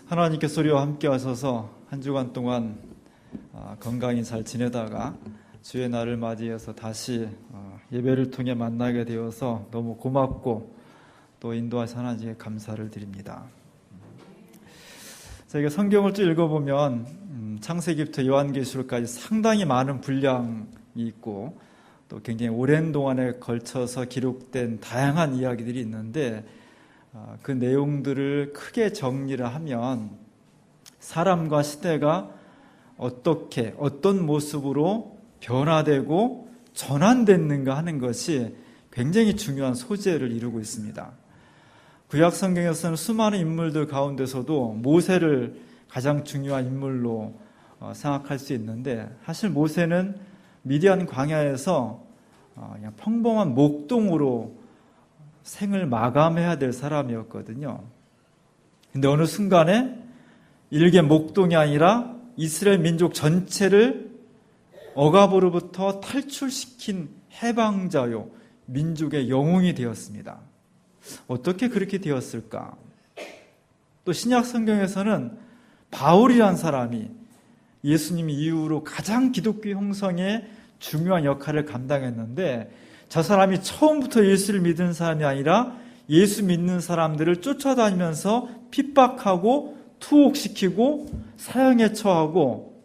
하나님께서 우리와 함께 하셔서 한 주간 동안 건강히 잘 지내다가 주의 날을 맞이해서 다시 예배를 통해 만나게 되어서 너무 고맙고 또 인도하신 하나님께 감사를 드립니다. 저희가 성경을 쭉 읽어보면 창세기부터 요한계시록까지 상당히 많은 분량이 있고 또 굉장히 오랜 동안에 걸쳐서 기록된 다양한 이야기들이 있는데 그 내용들을 크게 정리를 하면 사람과 시대가 어떻게 어떤 모습으로 변화되고 전환됐는가 하는 것이 굉장히 중요한 소재를 이루고 있습니다. 구약 성경에서는 수많은 인물들 가운데서도 모세를 가장 중요한 인물로 생각할 수 있는데, 사실 모세는 미디안 광야에서 그냥 평범한 목동으로 생을 마감해야 될 사람이었거든요. 근데 어느 순간에 일개 목동이 아니라 이스라엘 민족 전체를 억압으로부터 탈출시킨 해방자요, 민족의 영웅이 되었습니다. 어떻게 그렇게 되었을까? 또 신약 성경에서는 바울이란 사람이 예수님 이후로 가장 기독교 형성에 중요한 역할을 감당했는데, 저 사람이 처음부터 예수를 믿은 사람이 아니라 예수 믿는 사람들을 쫓아다니면서 핍박하고 투옥시키고 사형에 처하고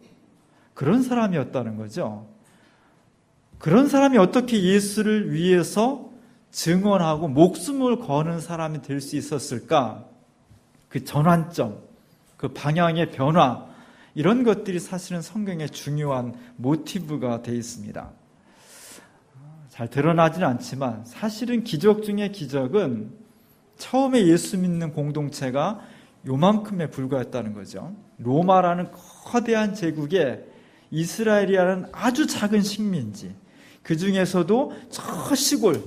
그런 사람이었다는 거죠. 그런 사람이 어떻게 예수를 위해서 증언하고 목숨을 거는 사람이 될 수 있었을까? 그 전환점, 그 방향의 변화, 이런 것들이 사실은 성경의 중요한 모티브가 되어 있습니다. 잘 드러나지는 않지만 사실은 기적 중의 기적은 처음에 예수 믿는 공동체가 요만큼에 불과했다는 거죠. 로마라는 거대한 제국에 이스라엘이라는 아주 작은 식민지, 그 중에서도 저 시골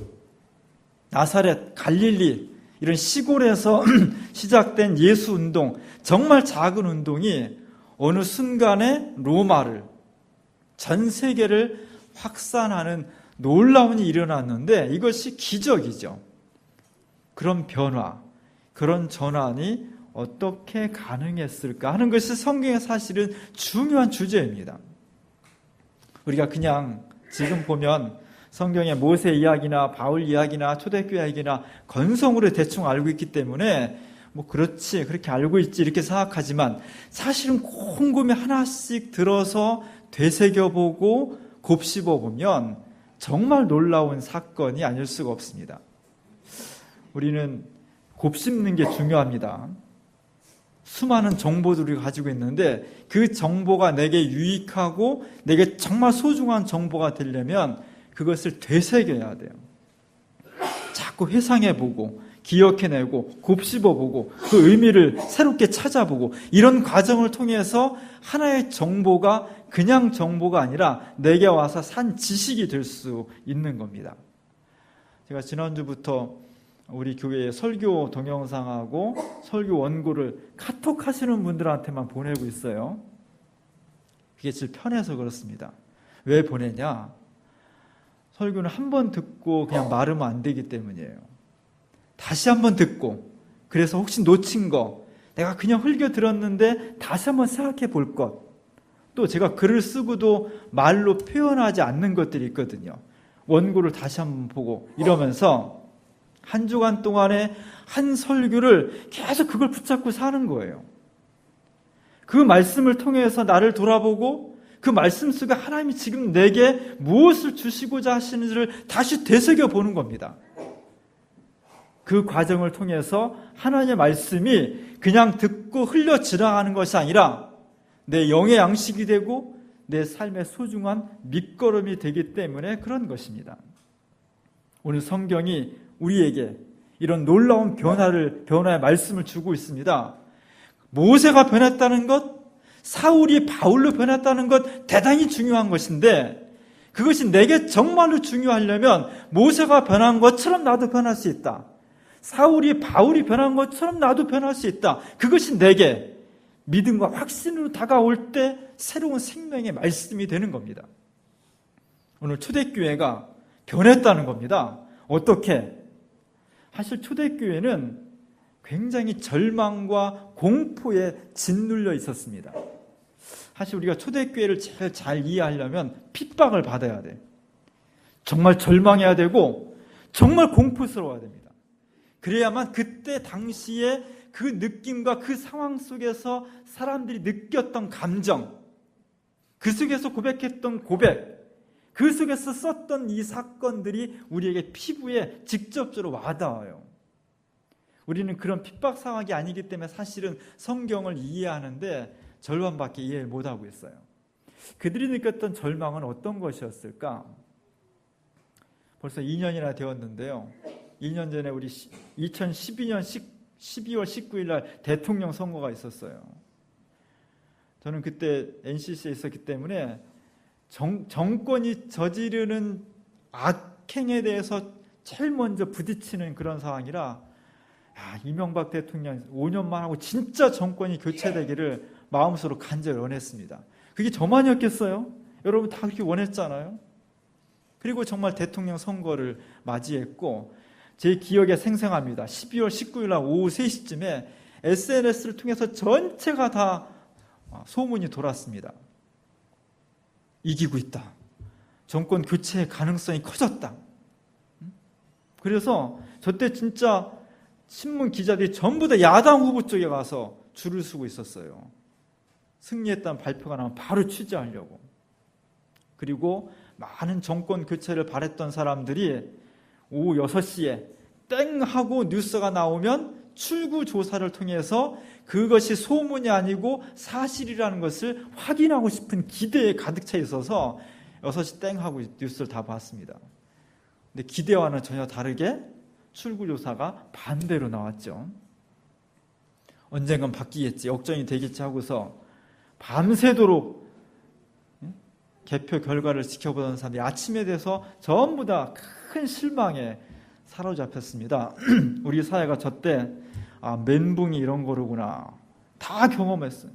나사렛, 갈릴리 이런 시골에서 시작된 예수 운동, 정말 작은 운동이 어느 순간에 로마를, 전 세계를 확산하는 놀라운 일이 일어났는데, 이것이 기적이죠. 그런 변화, 그런 전환이 어떻게 가능했을까 하는 것이 성경의 사실은 중요한 주제입니다. 우리가 그냥 지금 보면 성경의 모세 이야기나 바울 이야기나 초대교회 이야기나 건성으로 대충 알고 있기 때문에 그렇지, 그렇게 알고 있지 이렇게 생각하지만, 사실은 곰곰이 하나씩 들어서 되새겨보고 곱씹어보면 정말 놀라운 사건이 아닐 수가 없습니다. 우리는 곱씹는 게 중요합니다. 수많은 정보들을 가지고 있는데 그 정보가 내게 유익하고 내게 정말 소중한 정보가 되려면 그것을 되새겨야 돼요. 자꾸 회상해보고 기억해내고 곱씹어보고 그 의미를 새롭게 찾아보고, 이런 과정을 통해서 하나의 정보가 그냥 정보가 아니라 내게 와서 산 지식이 될 수 있는 겁니다. 제가 지난주부터 우리 교회에 설교 동영상하고 설교 원고를 카톡 하시는 분들한테만 보내고 있어요. 그게 제일 편해서 그렇습니다. 왜 보내냐? 설교는 한 번 듣고 그냥 말으면 안 되기 때문이에요. 다시 한번 듣고, 그래서 혹시 놓친 거, 내가 그냥 흘겨 들었는데 다시 한번 생각해 볼 것, 또 제가 글을 쓰고도 말로 표현하지 않는 것들이 있거든요. 원고를 다시 한번 보고 이러면서 한 주간 동안에 한 설교를 계속 그걸 붙잡고 사는 거예요. 그 말씀을 통해서 나를 돌아보고 그 말씀 속에 하나님이 지금 내게 무엇을 주시고자 하시는지를 다시 되새겨 보는 겁니다. 그 과정을 통해서 하나님의 말씀이 그냥 듣고 흘려 지나가는 것이 아니라 내 영의 양식이 되고 내 삶의 소중한 밑거름이 되기 때문에 그런 것입니다. 오늘 성경이 우리에게 이런 놀라운 변화의 말씀을 주고 있습니다. 모세가 변했다는 것, 사울이 바울로 변했다는 것, 대단히 중요한 것인데, 그것이 내게 정말로 중요하려면 모세가 변한 것처럼 나도 변할 수 있다. 사울이 바울이 변한 것처럼 나도 변할 수 있다. 그것이 내게 믿음과 확신으로 다가올 때 새로운 생명의 말씀이 되는 겁니다. 오늘 굉장히 절망과 공포에 짓눌려 있었습니다. 사실 우리가 초대교회를 제일 잘 이해하려면 핍박을 받아야 돼. 정말 절망해야 되고 정말 공포스러워야 됩니다. 그래야만 그때 당시에 그 느낌과 그 상황 속에서 사람들이 느꼈던 감정, 그 속에서 고백했던 고백, 그 속에서 썼던 이 사건들이 우리에게 피부에 직접적으로 와닿아요. 우리는 그런 핍박 상황이 아니기 때문에 사실은 성경을 이해하는데 절반밖에 이해 못하고 있어요. 그들이 느꼈던 절망은 어떤 것이었을까? 벌써 2년이나 되었는데요. 2년 전에 우리 2012년 12월 19일 날 대통령 선거가 있었어요. 저는 그때 NCC에 있었기 때문에 정권이 저지르는 악행에 대해서 제일 먼저 부딪히는 그런 상황이라 이명박 대통령 5년만 하고 진짜 정권이 교체되기를 마음속으로 간절히 원했습니다. 그게 저만이었겠어요? 여러분 다 그렇게 원했잖아요. 그리고 정말 대통령 선거를 맞이했고 제 기억에 생생합니다. 12월 19일 날 오후 3시쯤에 SNS를 통해서 전체가 다 소문이 돌았습니다. 이기고 있다. 정권 교체의 가능성이 커졌다. 그래서 저때 진짜 신문 기자들이 전부 다 야당 후보 쪽에 가서 줄을 서고 있었어요. 승리했다는 발표가 나면 바로 취재하려고. 그리고 많은 정권 교체를 바랬던 사람들이 오후 6시에 땡 하고 뉴스가 나오면 출구 조사를 통해서 그것이 소문이 아니고 사실이라는 것을 확인하고 싶은 기대에 가득 차 있어서 6시 땡 하고 뉴스를 다 봤습니다. 근데 기대와는 전혀 다르게 출구 조사가 반대로 나왔죠. 언젠간 바뀌겠지, 역전이 되겠지 하고서 밤새도록 개표 결과를 지켜보던 사람들이 아침에 돼서 전부 다 큰 실망에 사로잡혔습니다. 우리 사회가 저때 멘붕이 이런 거로구나 다 경험했어요.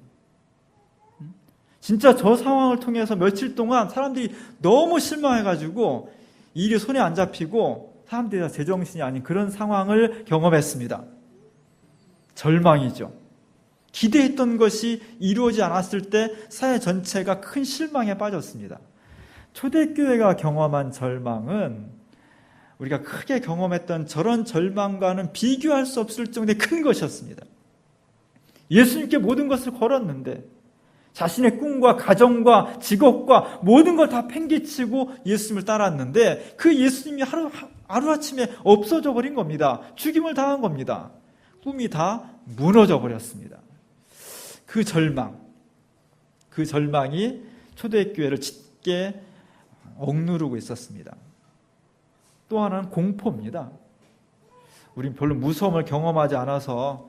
진짜 저 상황을 통해서 며칠 동안 사람들이 너무 실망해가지고 일이 손에 안 잡히고 사람들이 다 제정신이 아닌 그런 상황을 경험했습니다. 절망이죠. 기대했던 것이 이루어지지 않았을 때 사회 전체가 큰 실망에 빠졌습니다. 초대교회가 경험한 절망은 우리가 크게 경험했던 저런 절망과는 비교할 수 없을 정도의 큰 것이었습니다. 예수님께 모든 것을 걸었는데 자신의 꿈과 가정과 직업과 모든 걸 다 팽개치고 예수님을 따랐는데 그 예수님이 하루아침에 없어져 버린 겁니다. 죽임을 당한 겁니다. 꿈이 다 무너져 버렸습니다. 그 절망이 초대교회를 짙게 억누르고 있었습니다. 또 하나는 공포입니다. 우린 별로 무서움을 경험하지 않아서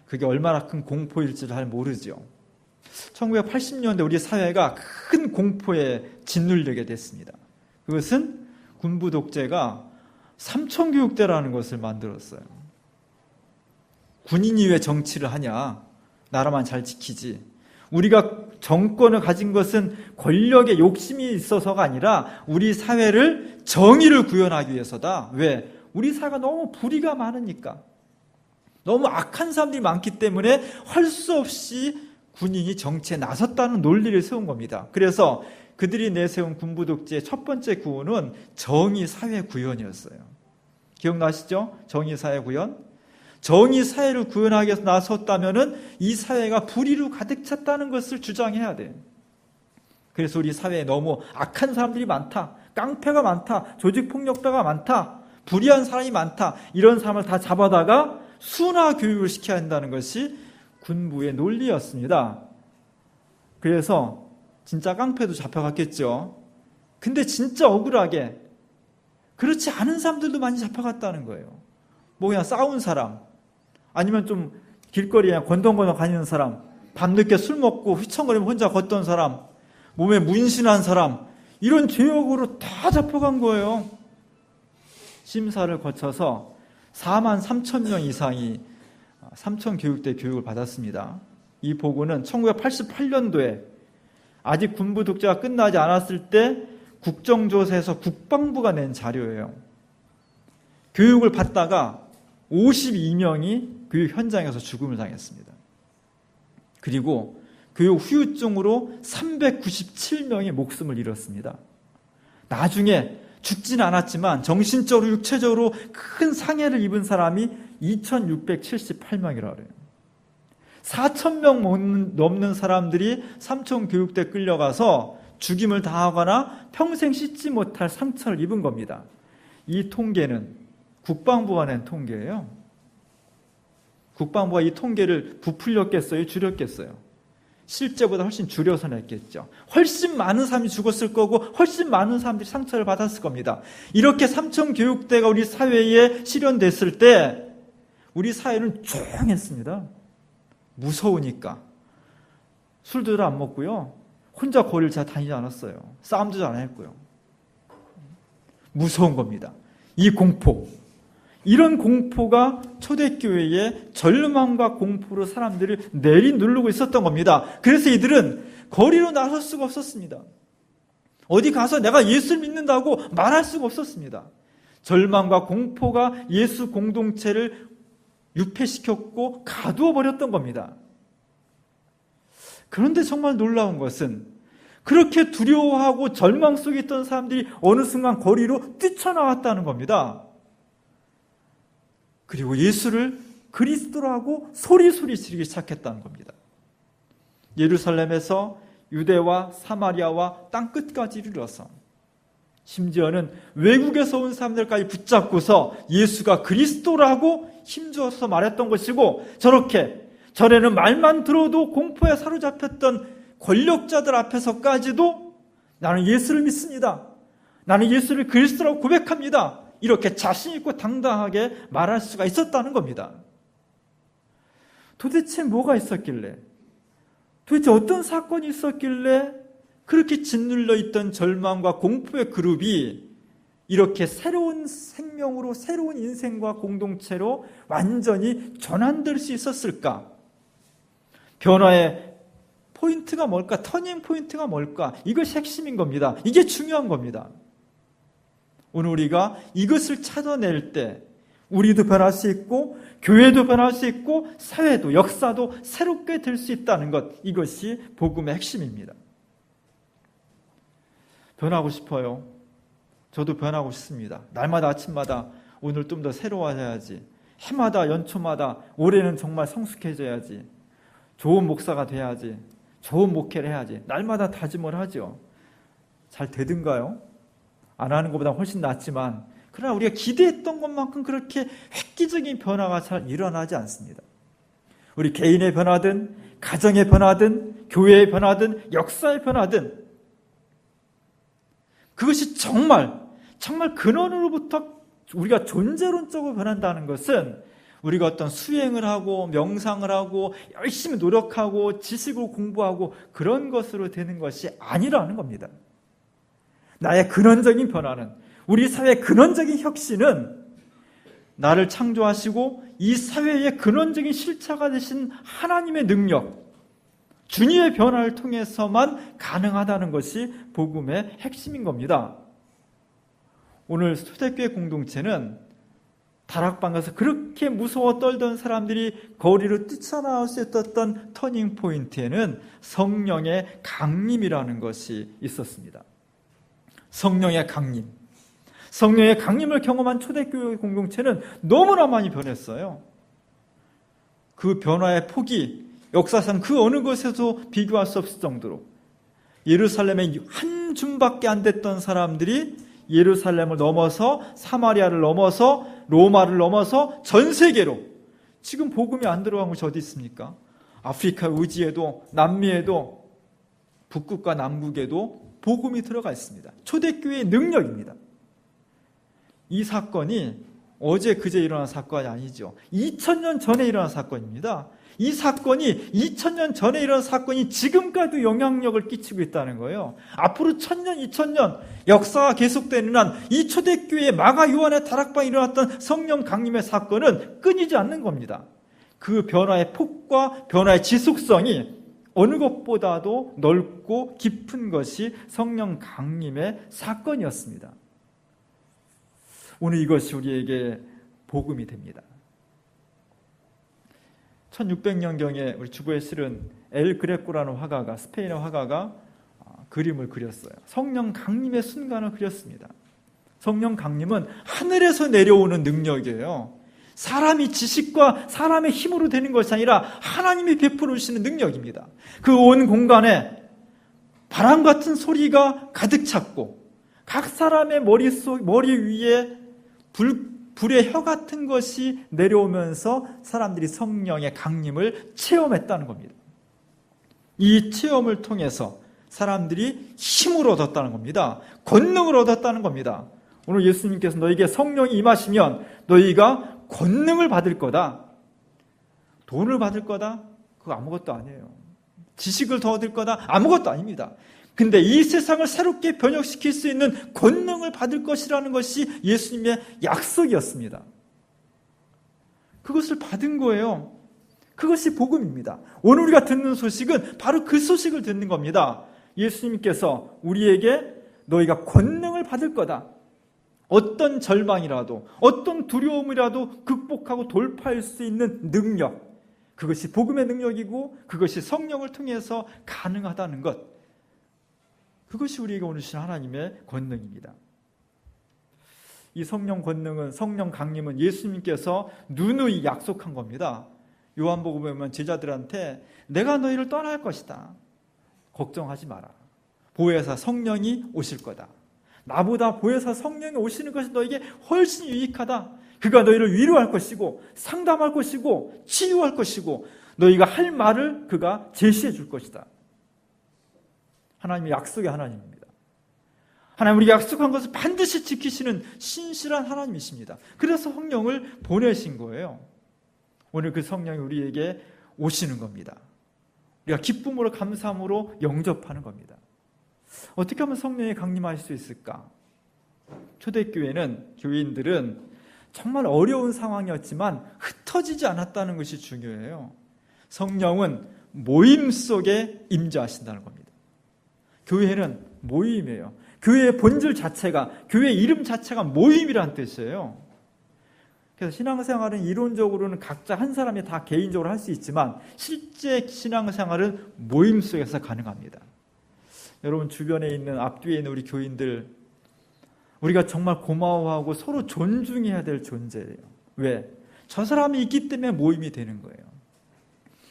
그게 얼마나 큰 공포일지를 잘 모르죠. 1980년대 우리 사회가 큰 공포에 짓눌리게 됐습니다. 그것은 군부 독재가 삼천교육대라는 것을 만들었어요. 군인이 왜 정치를 하냐? 나라만 잘 지키지. 우리가 정권을 가진 것은 권력에 욕심이 있어서가 아니라 우리 사회를 정의를 구현하기 위해서다. 왜? 우리 사회가 너무 불의가 많으니까. 너무 악한 사람들이 많기 때문에 할 수 없이 군인이 정치에 나섰다는 논리를 세운 겁니다. 그래서 그들이 내세운 군부 독재의 첫 번째 구호는 정의사회 구현이었어요. 기억나시죠? 정의사회 구현. 정의사회를 구현하기 위해서 나섰다면 이 사회가 불의로 가득 찼다는 것을 주장해야 돼요. 그래서 우리 사회에 너무 악한 사람들이 많다, 깡패가 많다, 조직폭력배가 많다, 불의한 사람이 많다, 이런 사람을 다 잡아다가 순화 교육을 시켜야 한다는 것이 군부의 논리였습니다. 그래서 진짜 깡패도 잡혀갔겠죠. 근데 진짜 억울하게 그렇지 않은 사람들도 많이 잡혀갔다는 거예요. 뭐 그냥 싸운 사람, 아니면 좀 길거리에 건덩건덩 다니는 사람, 밤늦게 술 먹고 휘청거리면 혼자 걷던 사람, 몸에 문신한 사람, 이런 죄역으로 다 잡혀간 거예요. 심사를 거쳐서 4만 3천 명 이상이 삼천교육대 교육을 받았습니다. 이 보고는 1988년도에 아직 군부 독재가 끝나지 않았을 때 국정조사에서 국방부가 낸 자료예요. 교육을 받다가 52명이 교육 현장에서 죽음을 당했습니다. 그리고 교육 후유증으로 397명이 목숨을 잃었습니다. 나중에 죽지는 않았지만 정신적으로 육체적으로 큰 상해를 입은 사람이 2678명이라고 그래요. 4,000명 넘는 사람들이 삼重교육대 끌려가서 죽임을 당하거나 평생 씻지 못할 상처를 입은 겁니다. 이 통계는 국방부가 낸 통계예요. 국방부가 이 통계를 부풀렸겠어요? 줄였겠어요? 실제보다 훨씬 줄여서 냈겠죠. 훨씬 많은 사람이 죽었을 거고 훨씬 많은 사람들이 상처를 받았을 겁니다. 이렇게 삼重교육대가 우리 사회에 실현됐을 때 우리 사회는 조용했습니다. 무서우니까. 술도 안 먹고요. 혼자 거리를 잘 다니지 않았어요. 싸움도 잘 안 했고요. 무서운 겁니다. 이 공포. 이런 공포가 초대교회의 절망과 공포로 사람들을 내리누르고 있었던 겁니다. 그래서 이들은 거리로 나설 수가 없었습니다. 어디 가서 내가 예수를 믿는다고 말할 수가 없었습니다. 절망과 공포가 예수 공동체를 유폐시켰고 가두어 버렸던 겁니다. 그런데 정말 놀라운 것은 그렇게 두려워하고 절망 속에 있던 사람들이 어느 순간 거리로 뛰쳐나왔다는 겁니다. 그리고 예수를 그리스도라고 소리소리 지르기 시작했다는 겁니다. 예루살렘에서 유대와 사마리아와 땅끝까지 이르러서 심지어는 외국에서 온 사람들까지 붙잡고서 예수가 그리스도라고 힘주어서 말했던 것이고, 저렇게 전에는 말만 들어도 공포에 사로잡혔던 권력자들 앞에서까지도 나는 예수를 믿습니다. 나는 예수를 그리스도라고 고백합니다. 이렇게 자신 있고 당당하게 말할 수가 있었다는 겁니다. 도대체 뭐가 있었길래, 도대체 어떤 사건이 있었길래 그렇게 짓눌려 있던 절망과 공포의 그룹이 이렇게 새로운 생명으로, 새로운 인생과 공동체로 완전히 전환될 수 있었을까? 변화의 포인트가 뭘까? 터닝 포인트가 뭘까? 이것이 핵심인 겁니다. 이게 중요한 겁니다. 오늘 우리가 이것을 찾아낼 때 우리도 변할 수 있고 교회도 변할 수 있고 사회도, 역사도 새롭게 될 수 있다는 것, 이것이 복음의 핵심입니다. 변하고 싶어요. 저도 변하고 싶습니다. 날마다 아침마다 오늘 좀 더 새로워져야지, 해마다 연초마다 올해는 정말 성숙해져야지, 좋은 목사가 돼야지, 좋은 목회를 해야지, 날마다 다짐을 하죠. 잘 되든가요? 안 하는 것보다 훨씬 낫지만, 그러나 우리가 기대했던 것만큼 그렇게 획기적인 변화가 잘 일어나지 않습니다. 우리 개인의 변화든 가정의 변화든 교회의 변화든 역사의 변화든 그것이 정말 근원으로부터 우리가 존재론적으로 변한다는 것은 우리가 어떤 수행을 하고 명상을 하고 열심히 노력하고 지식을 공부하고 그런 것으로 되는 것이 아니라는 겁니다. 나의 근원적인 변화는, 우리 사회의 근원적인 혁신은 나를 창조하시고 이 사회의 근원적인 실체가 되신 하나님의 능력, 주님의 변화를 통해서만 가능하다는 것이 복음의 핵심인 겁니다. 오늘 초대교회 공동체는 다락방에서 그렇게 무서워 떨던 사람들이 거리로 뛰쳐나올 수 있었던 터닝 포인트에는 성령의 강림이라는 것이 있었습니다. 성령의 강림. 성령의 강림을 경험한 초대교회 공동체는 너무나 많이 변했어요. 그 변화의 폭이 역사상 그 어느 것에도 비교할 수 없을 정도로 예루살렘에 한 줌밖에 안 됐던 사람들이 예루살렘을 넘어서 사마리아를 넘어서 로마를 넘어서 전 세계로, 지금 복음이 안 들어간 곳이 어디 있습니까? 아프리카 의지에도 남미에도 북극과 남극에도 복음이 들어가 있습니다. 초대교회의 능력입니다. 이 사건이 어제 그제 일어난 사건이 아니죠. 2000년 전에 일어난 사건입니다. 이 사건이 2000년 전에 일어난 사건이 지금까지도 영향력을 끼치고 있다는 거예요. 앞으로 1000년, 2000년 역사가 계속되는 한 이 초대교회의 마가 요한의 다락방에 일어났던 성령 강림의 사건은 끊이지 않는 겁니다. 그 변화의 폭과 변화의 지속성이 어느 것보다도 넓고 깊은 것이 성령 강림의 사건이었습니다. 오늘 이것이 우리에게 복음이 됩니다. 1600년경에 우리 주보에 실은 엘 그레코라는 화가가, 스페인어 화가가 그림을 그렸어요. 성령 강림의 순간을 그렸습니다. 성령 강림은 하늘에서 내려오는 능력이에요. 사람이 지식과 사람의 힘으로 되는 것이 아니라 하나님이 베풀어 주시는 능력입니다. 그 온 공간에 바람 같은 소리가 가득 찼고 각 사람의 머리 위에 불의 혀 같은 것이 내려오면서 사람들이 성령의 강림을 체험했다는 겁니다. 이 체험을 통해서 사람들이 힘을 얻었다는 겁니다. 권능을 얻었다는 겁니다. 오늘 예수님께서 너희에게 성령이 임하시면 너희가 권능을 받을 거다. 돈을 받을 거다? 그거 아무것도 아니에요. 지식을 더 얻을 거다? 아무것도 아닙니다. 근데 이 세상을 새롭게 변혁시킬 수 있는 권능을 받을 것이라는 것이 예수님의 약속이었습니다. 그것을 받은 거예요. 그것이 복음입니다. 오늘 우리가 듣는 소식은 바로 그 소식을 듣는 겁니다. 예수님께서 우리에게 너희가 권능을 받을 거다. 어떤 절망이라도 어떤 두려움이라도 극복하고 돌파할 수 있는 능력, 그것이 복음의 능력이고 그것이 성령을 통해서 가능하다는 것, 그것이 우리에게 오늘 주신 하나님의 권능입니다. 이 성령 권능은, 성령 강림은 예수님께서 누누이 약속한 겁니다. 요한복음에 보면 제자들한테 내가 너희를 떠날 것이다. 걱정하지 마라. 보혜사 성령이 오실 거다. 나보다 보혜사 성령이 오시는 것이 너에게 훨씬 유익하다. 그가 너희를 위로할 것이고 상담할 것이고 치유할 것이고 너희가 할 말을 그가 제시해 줄 것이다. 하나님의 약속의 하나님입니다. 하나님 우리가 약속한 것을 반드시 지키시는 신실한 하나님이십니다. 그래서 성령을 보내신 거예요. 오늘 그 성령이 우리에게 오시는 겁니다. 우리가 기쁨으로 감사함으로 영접하는 겁니다. 어떻게 하면 성령이 강림하실 수 있을까? 초대교회는, 교인들은 정말 어려운 상황이었지만 흩어지지 않았다는 것이 중요해요. 성령은 모임 속에 임재하신다는 겁니다. 교회는 모임이에요. 교회의 본질 자체가, 교회 이름 자체가 모임이라는 뜻이에요. 그래서 신앙생활은 이론적으로는 각자 한 사람이 다 개인적으로 할 수 있지만 실제 신앙생활은 모임 속에서 가능합니다. 여러분 주변에 있는, 앞뒤에 있는 우리 교인들, 우리가 정말 고마워하고 서로 존중해야 될 존재예요. 왜? 저 사람이 있기 때문에 모임이 되는 거예요.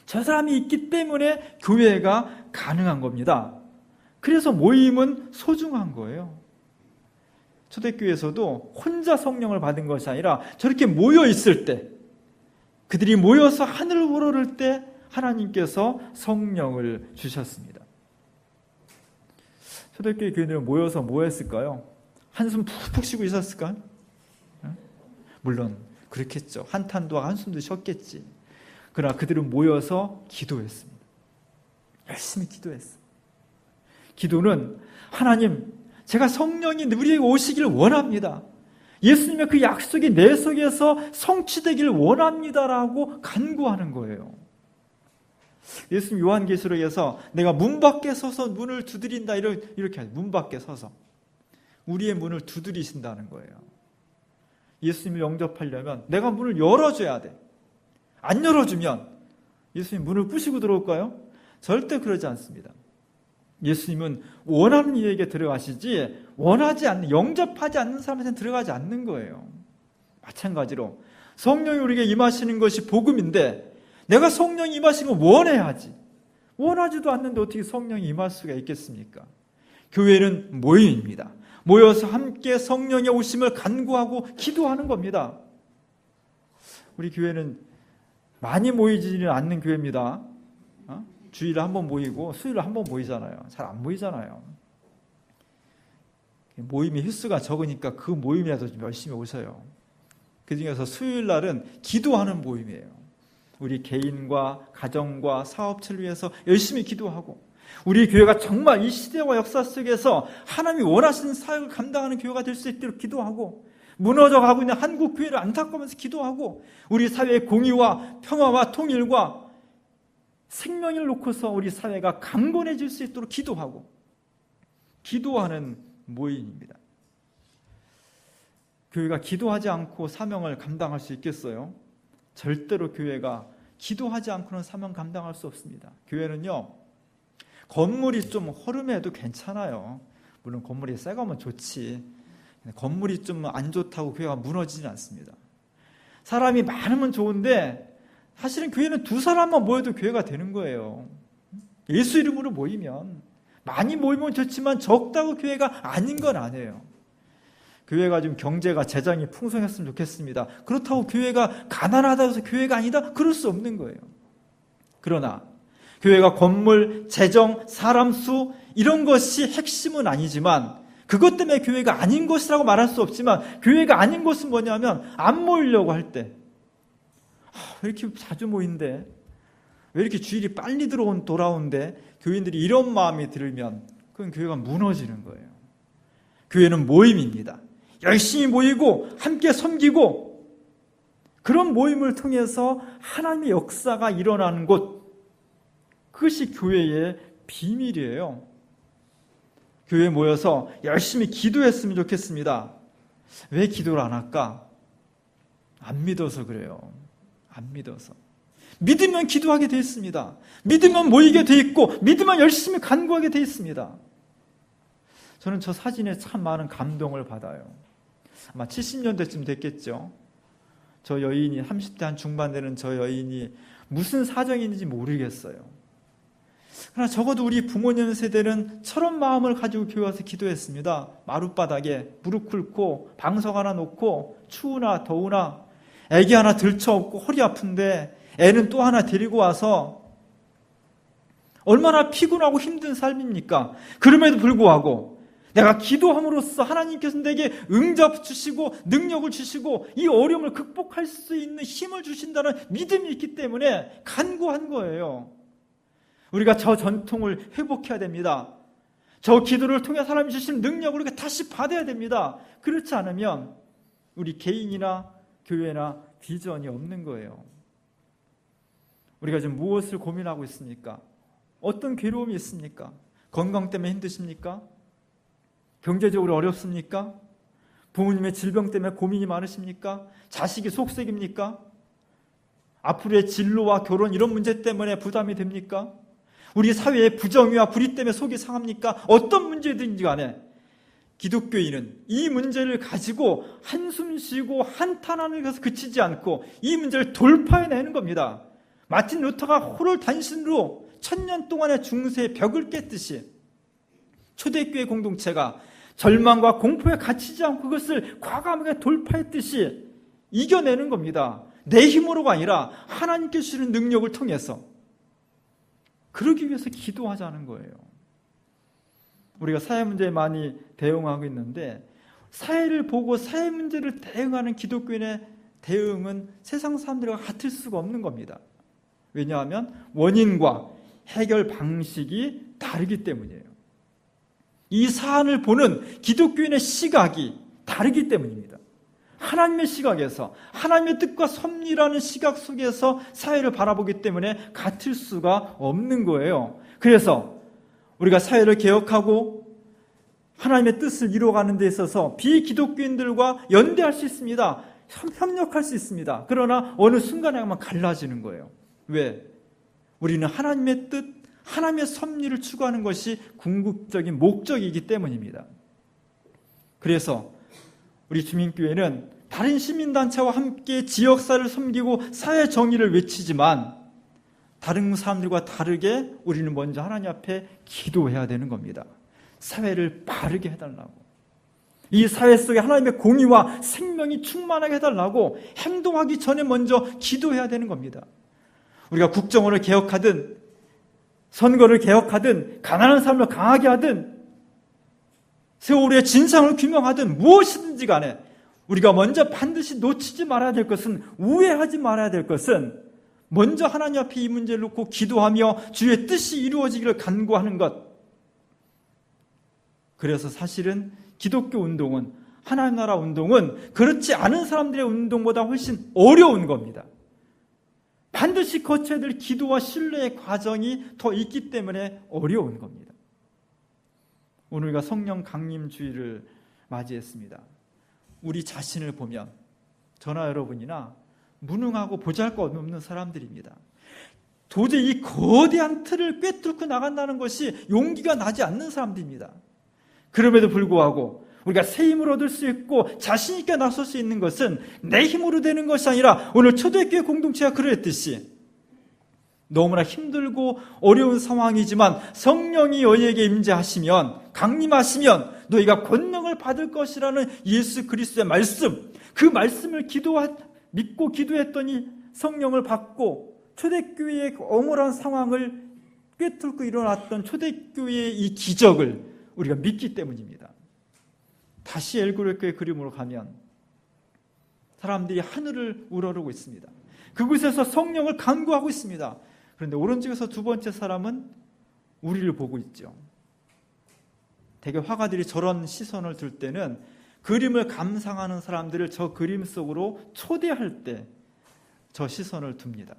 저 사람이 있기 때문에 교회가 가능한 겁니다. 그래서 모임은 소중한 거예요. 초대교회에서도 혼자 성령을 받은 것이 아니라 저렇게 모여 있을 때, 그들이 모여서 하늘을 우러를 때 하나님께서 성령을 주셨습니다. 초대교회 교인들은 모여서 뭐 했을까요? 한숨 푹푹 쉬고 있었을까요? 물론 그렇겠죠. 한탄도 하고 한숨도 쉬었겠지. 그러나 그들은 모여서 기도했습니다. 열심히 기도했어요. 기도는 하나님, 제가 성령이 우리에게 오시기를 원합니다. 예수님의 그 약속이 내 속에서 성취되기를 원합니다라고 간구하는 거예요. 예수님 요한계시록에서 내가 문 밖에 서서 문을 두드린다 이렇게 하죠. 문 밖에 서서 우리의 문을 두드리신다는 거예요. 예수님을 영접하려면 내가 문을 열어줘야 돼. 안 열어주면 예수님 문을 부시고 들어올까요? 절대 그러지 않습니다. 예수님은 원하는 이에게 들어가시지 원하지 않는, 영접하지 않는 사람한테는 들어가지 않는 거예요. 마찬가지로 성령이 우리에게 임하시는 것이 복음인데 내가 성령이 임하시는 걸 원해야지. 원하지도 않는데 어떻게 성령이 임할 수가 있겠습니까? 교회는 모임입니다. 모여서 함께 성령의 오심을 간구하고 기도하는 겁니다. 우리 교회는 많이 모이지는 않는 교회입니다. 주일에 한 번 모이고 수요일에 한 번 모이잖아요. 잘 안 모이잖아요. 모임의 횟수가 적으니까 그 모임이라도 좀 열심히 오셔요. 그 중에서 수요일 날은 기도하는 모임이에요. 우리 개인과 가정과 사업체를 위해서 열심히 기도하고 우리 교회가 정말 이 시대와 역사 속에서 하나님이 원하시는 사역을 감당하는 교회가 될 수 있도록 기도하고 무너져 가고 있는 한국 교회를 안타까우면서 기도하고 우리 사회의 공의와 평화와 통일과 생명을 놓고서 우리 사회가 강건해질 수 있도록 기도하고 기도하는 모임입니다. 교회가 기도하지 않고 사명을 감당할 수 있겠어요? 절대로 교회가 기도하지 않고는 사명 감당할 수 없습니다. 교회는요, 건물이 좀 허름해도 괜찮아요. 물론 건물이 새 거면 좋지. 건물이 좀 안 좋다고 교회가 무너지진 않습니다. 사람이 많으면 좋은데 사실은 교회는 두 사람만 모여도 교회가 되는 거예요. 예수 이름으로 모이면, 많이 모이면 좋지만 적다고 교회가 아닌 건 아니에요. 교회가 좀 경제가 재정이 풍성했으면 좋겠습니다. 그렇다고 교회가 가난하다고 해서 교회가 아니다? 그럴 수 없는 거예요. 그러나 교회가 건물, 재정, 사람 수 이런 것이 핵심은 아니지만, 그것 때문에 교회가 아닌 것이라고 말할 수 없지만, 교회가 아닌 것은 뭐냐면 안 모이려고 할 때, 왜 이렇게 자주 모인대? 왜 이렇게 주일이 빨리 돌아온대? 교인들이 이런 마음이 들면 그건 교회가 무너지는 거예요. 교회는 모임입니다. 열심히 모이고 함께 섬기고, 그런 모임을 통해서 하나님의 역사가 일어나는 곳, 그것이 교회의 비밀이에요. 교회에 모여서 열심히 기도했으면 좋겠습니다. 왜 기도를 안 할까? 안 믿어서 그래요. 안 믿어서. 믿으면 기도하게 돼 있습니다. 믿으면 모이게 돼 있고, 믿으면 열심히 간구하게 돼 있습니다. 저는 저 사진에 참 많은 감동을 받아요. 아마 70년대쯤 됐겠죠. 저 여인이, 30대 한 중반 되는 저 여인이 무슨 사정이 있는지 모르겠어요. 그러나 적어도 우리 부모님 세대는 저런 마음을 가지고 교회 와서 기도했습니다. 마룻바닥에 무릎 꿇고 방석 하나 놓고, 추우나 더우나 애기 하나 들쳐업고 허리 아픈데 애는 또 하나 데리고 와서, 얼마나 피곤하고 힘든 삶입니까? 그럼에도 불구하고 내가 기도함으로써 하나님께서 내게 응답 주시고 능력을 주시고 이 어려움을 극복할 수 있는 힘을 주신다는 믿음이 있기 때문에 간구한 거예요. 우리가 저 전통을 회복해야 됩니다. 저 기도를 통해 하나님이 주신 능력을 우리가 다시 받아야 됩니다. 그렇지 않으면 우리 개인이나 교회나 비전이 없는 거예요. 우리가 지금 무엇을 고민하고 있습니까? 어떤 괴로움이 있습니까? 건강 때문에 힘드십니까? 경제적으로 어렵습니까? 부모님의 질병 때문에 고민이 많으십니까? 자식이 속색입니까? 앞으로의 진로와 결혼 이런 문제 때문에 부담이 됩니까? 우리 사회의 부정의와 불의 때문에 속이 상합니까? 어떤 문제든지 간에 기독교인은 이 문제를 가지고 한숨 쉬고 한탄하는 것에서 그치지 않고 이 문제를 돌파해내는 겁니다. 마틴 루터가 호를 단신으로 1000년 동안의 중세의 벽을 깼듯이 초대교회 공동체가 절망과 공포에 갇히지 않고 그것을 과감하게 돌파했듯이 이겨내는 겁니다. 내 힘으로가 아니라 하나님께 주시는 능력을 통해서. 그러기 위해서 기도하자는 거예요. 우리가 사회 문제에 많이 대응하고 있는데, 사회를 보고 사회 문제를 대응하는 기독교인의 대응은 세상 사람들과 같을 수가 없는 겁니다. 왜냐하면 원인과 해결 방식이 다르기 때문이에요. 이 사안을 보는 기독교인의 시각이 다르기 때문입니다. 하나님의 시각에서, 하나님의 뜻과 섭리라는 시각 속에서 사회를 바라보기 때문에 같을 수가 없는 거예요. 그래서 우리가 사회를 개혁하고 하나님의 뜻을 이루어가는 데 있어서 비기독교인들과 연대할 수 있습니다. 협력할 수 있습니다. 그러나 어느 순간에 가면 갈라지는 거예요. 왜? 우리는 하나님의 뜻, 하나님의 섭리를 추구하는 것이 궁극적인 목적이기 때문입니다. 그래서 우리 주민교회는 다른 시민단체와 함께 지역사회를 섬기고 사회 정의를 외치지만, 다른 사람들과 다르게 우리는 먼저 하나님 앞에 기도해야 되는 겁니다. 사회를 바르게 해달라고, 이 사회 속에 하나님의 공의와 생명이 충만하게 해달라고 행동하기 전에 먼저 기도해야 되는 겁니다. 우리가 국정원을 개혁하든 선거를 개혁하든 가난한 사람을 강하게 하든 세월의 진상을 규명하든 무엇이든지 간에 우리가 먼저 반드시 놓치지 말아야 될 것은, 우회하지 말아야 될 것은 먼저 하나님 앞에 이 문제를 놓고 기도하며 주의 뜻이 이루어지기를 간구하는 것. 그래서 사실은 기독교 운동은, 하나님 나라 운동은 그렇지 않은 사람들의 운동보다 훨씬 어려운 겁니다. 반드시 거쳐야 될 기도와 신뢰의 과정이 더 있기 때문에 어려운 겁니다. 오늘 우리가 성령 강림 주일을 맞이했습니다. 우리 자신을 보면, 저나 여러분이나 무능하고 보잘것없는 사람들입니다. 도저히 이 거대한 틀을 꿰뚫고 나간다는 것이 용기가 나지 않는 사람들입니다. 그럼에도 불구하고 우리가 새 힘을 얻을 수 있고 자신 있게 나설 수 있는 것은 내 힘으로 되는 것이 아니라 오늘 초대교회 공동체가 그랬듯이 너무나 힘들고 어려운 상황이지만 성령이 너희에게 임재하시면, 강림하시면 너희가 권능을 받을 것이라는 예수 그리스도의 말씀, 그 말씀을 믿고 기도했더니 성령을 받고 초대교회의 엄울한 상황을 꿰뚫고 일어났던 초대교회의 이 기적을 우리가 믿기 때문입니다. 다시 엘고레교회 그림으로 가면 사람들이 하늘을 우러르고 있습니다. 그곳에서 성령을 간구하고 있습니다. 그런데 오른쪽에서 두 번째 사람은 우리를 보고 있죠. 대개 화가들이 저런 시선을 둘 때는 그림을 감상하는 사람들을 저 그림 속으로 초대할 때 저 시선을 둡니다.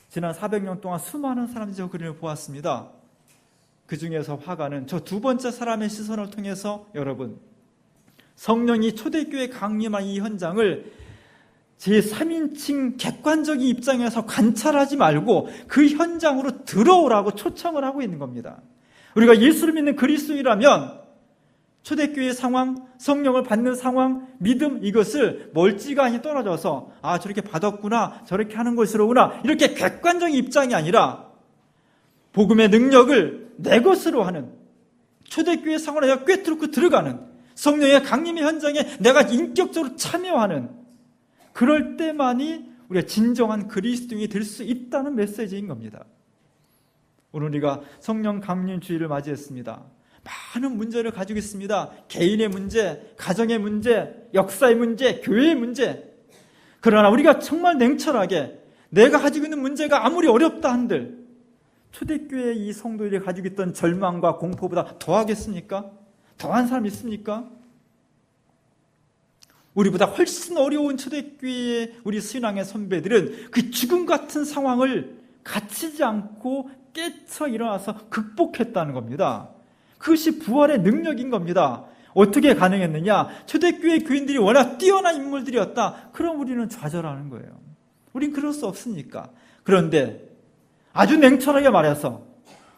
지난 400년 동안 수많은 사람들이 저 그림을 보았습니다. 그 중에서 화가는 저 두 번째 사람의 시선을 통해서 여러분, 성령이 초대교회 강림한 이 현장을 제3인칭 객관적인 입장에서 관찰하지 말고 그 현장으로 들어오라고 초청을 하고 있는 겁니다. 우리가 예수를 믿는 그리스도인이라면 초대교회의 상황, 성령을 받는 상황, 믿음, 이것을 멀찌감치 떨어져서 저렇게 받았구나, 저렇게 하는 것이로구나, 이렇게 객관적인 입장이 아니라 복음의 능력을 내 것으로 하는, 초대교회 상황을 내가 꿰뚫고 들어가는, 성령의 강림의 현장에 내가 인격적으로 참여하는, 그럴 때만이 우리가 진정한 그리스도인이 될 수 있다는 메시지인 겁니다. 오늘 우리가 성령 강림 주일을 맞이했습니다. 많은 문제를 가지고 있습니다. 개인의 문제, 가정의 문제, 역사의 문제, 교회의 문제. 그러나 우리가 정말 냉철하게 내가 가지고 있는 문제가 아무리 어렵다 한들 초대교회의 이 성도들이 가지고 있던 절망과 공포보다 더하겠습니까? 더한 사람이 있습니까? 우리보다 훨씬 어려운 초대교회의 우리 신앙의 선배들은 그 죽음 같은 상황을 갇히지 않고 깨쳐 일어나서 극복했다는 겁니다. 그것이 부활의 능력인 겁니다. 어떻게 가능했느냐? 초대교회 교인들이 워낙 뛰어난 인물들이었다. 그럼 우리는 좌절하는 거예요. 우린 그럴 수 없으니까. 그런데 아주 냉철하게 말해서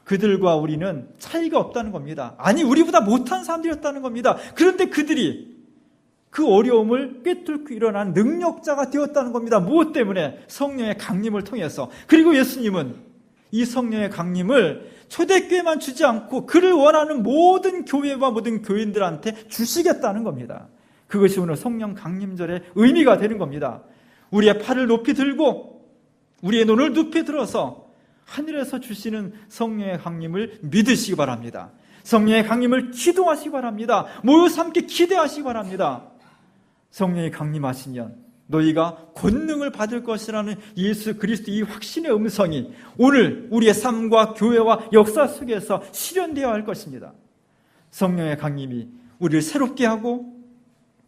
그들과 우리는 차이가 없다는 겁니다. 아니, 우리보다 못한 사람들이었다는 겁니다. 그런데 그들이 그 어려움을 꿰뚫고 일어난 능력자가 되었다는 겁니다. 무엇 때문에? 성령의 강림을 통해서. 그리고 예수님은 이 성령의 강림을 초대교회만 주지 않고 그를 원하는 모든 교회와 모든 교인들한테 주시겠다는 겁니다. 그것이 오늘 성령 강림절의 의미가 되는 겁니다. 우리의 팔을 높이 들고 우리의 눈을 높이 들어서 하늘에서 주시는 성령의 강림을 믿으시기 바랍니다. 성령의 강림을 기도하시기 바랍니다. 모여서 함께 기대하시기 바랍니다. 성령이 강림하시면 너희가 권능을 받을 것이라는 예수 그리스도 이 확신의 음성이 오늘 우리의 삶과 교회와 역사 속에서 실현되어야 할 것입니다. 성령의 강림이 우리를 새롭게 하고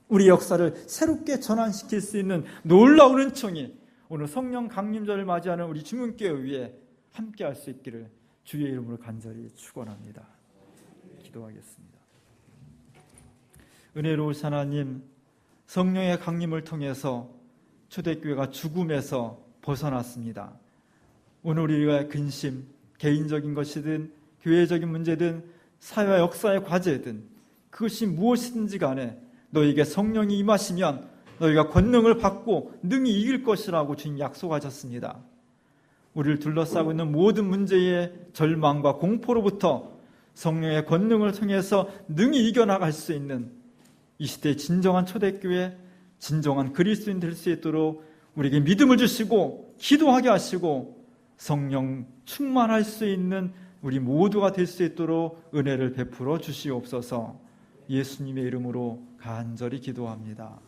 우리 역사를 새롭게 전환시킬 수 있는 놀라운 은총이 오늘 성령 강림절을 맞이하는 우리 주문교회 위에 함께 할 수 있기를 주의 이름으로 간절히 축원합니다. 기도하겠습니다. 은혜로우신 하나님, 성령의 강림을 통해서 초대교회가 죽음에서 벗어났습니다. 오늘 우리의 근심, 개인적인 것이든 교회적인 문제든 사회와 역사의 과제든 그것이 무엇이든지 간에 너희에게 성령이 임하시면 너희가 권능을 받고 능히 이길 것이라고 주님 약속하셨습니다. 우리를 둘러싸고 있는 모든 문제의 절망과 공포로부터 성령의 권능을 통해서 능히 이겨나갈 수 있는 이 시대의 진정한 초대교회, 진정한 그리스도인 될 수 있도록 우리에게 믿음을 주시고 기도하게 하시고 성령 충만할 수 있는 우리 모두가 될 수 있도록 은혜를 베풀어 주시옵소서. 예수님의 이름으로 간절히 기도합니다.